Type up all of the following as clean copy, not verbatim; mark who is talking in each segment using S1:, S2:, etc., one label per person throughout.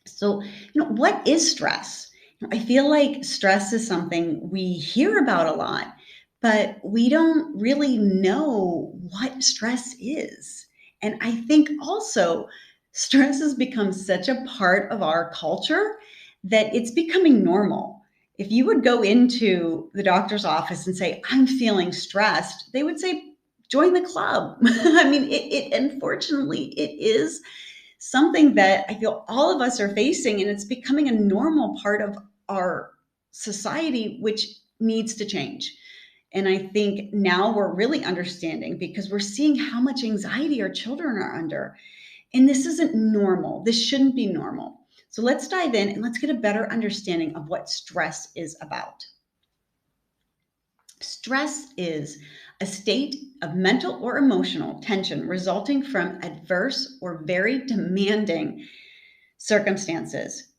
S1: So, what is stress? I feel like stress is something we hear about a lot, but we don't really know what stress is. And I think also stress has become such a part of our culture that it's becoming normal. If you would go into the doctor's office and say, I'm feeling stressed, they would say, join the club. I mean, it unfortunately, it is something that I feel all of us are facing, and it's becoming a normal part of our society, which needs to change. And I think now we're really understanding because we're seeing how much anxiety our children are under. And this isn't normal. This shouldn't be normal. So let's dive in and let's get a better understanding of what stress is about. Stress is a state of mental or emotional tension resulting from adverse or very demanding circumstances.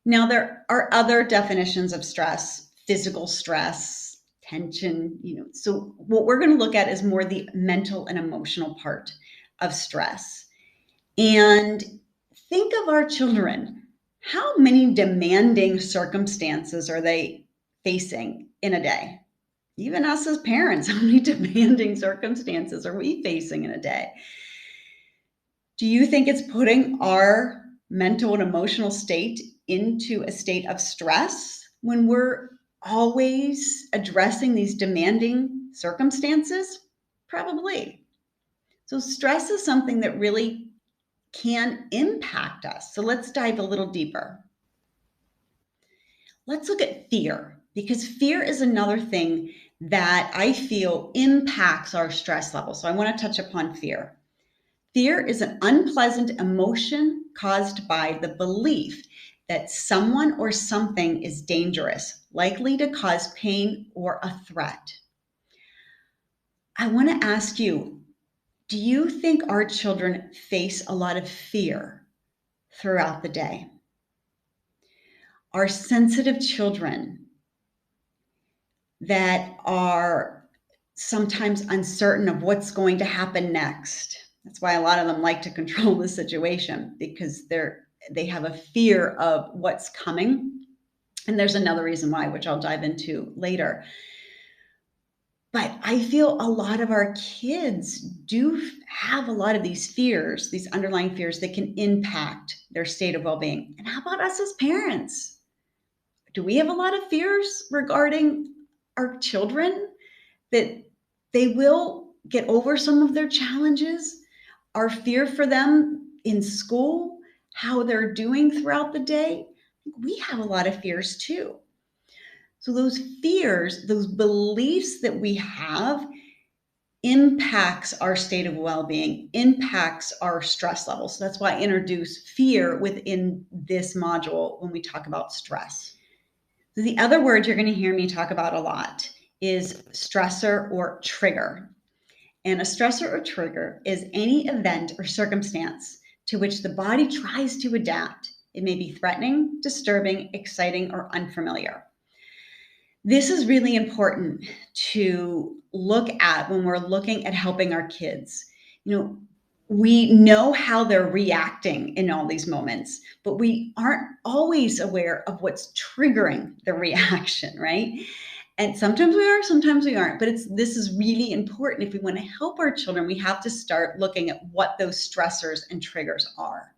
S1: Now, there are other definitions of stress, physical stress, tension, So, what we're going to look at is more the mental and emotional part of stress. And think of our children. How many demanding circumstances are they facing in a day? Even us as parents, how many demanding circumstances are we facing in a day? Do you think it's putting our mental and emotional state into a state of stress when we're always addressing these demanding circumstances? Probably. So, stress is something that really can impact us. So, let's dive a little deeper. Let's look at fear, because fear is another thing that I feel impacts our stress level. So, I want to touch upon fear. Fear is an unpleasant emotion caused by the belief that someone or something is dangerous, likely to cause pain or a threat. I want to ask you, do you think our children face a lot of fear throughout the day? Our sensitive children that are sometimes uncertain of what's going to happen next. That's why a lot of them like to control the situation, because they have a fear of what's coming. And there's another reason why, which I'll dive into later. But I feel a lot of our kids do have a lot of these fears, these underlying fears that can impact their state of well-being. And how about us as parents? Do we have a lot of fears regarding our children, that they will get over some of their challenges, our fear for them in school, how they're doing throughout the day? We have a lot of fears too. So those fears, those beliefs that we have, impacts our state of well-being, impacts our stress levels. So that's why I introduce fear within this module when we talk about stress. So the other word you're going to hear me talk about a lot is stressor or trigger. And a stressor or trigger is any event or circumstance to which the body tries to adapt. It may be threatening, disturbing, exciting, or unfamiliar. This is really important to look at when we're looking at helping our kids. We know how they're reacting in all these moments, but we aren't always aware of what's triggering the reaction, right? And sometimes we are, sometimes we aren't. But this is really important. If we want to help our children, we have to start looking at what those stressors and triggers are.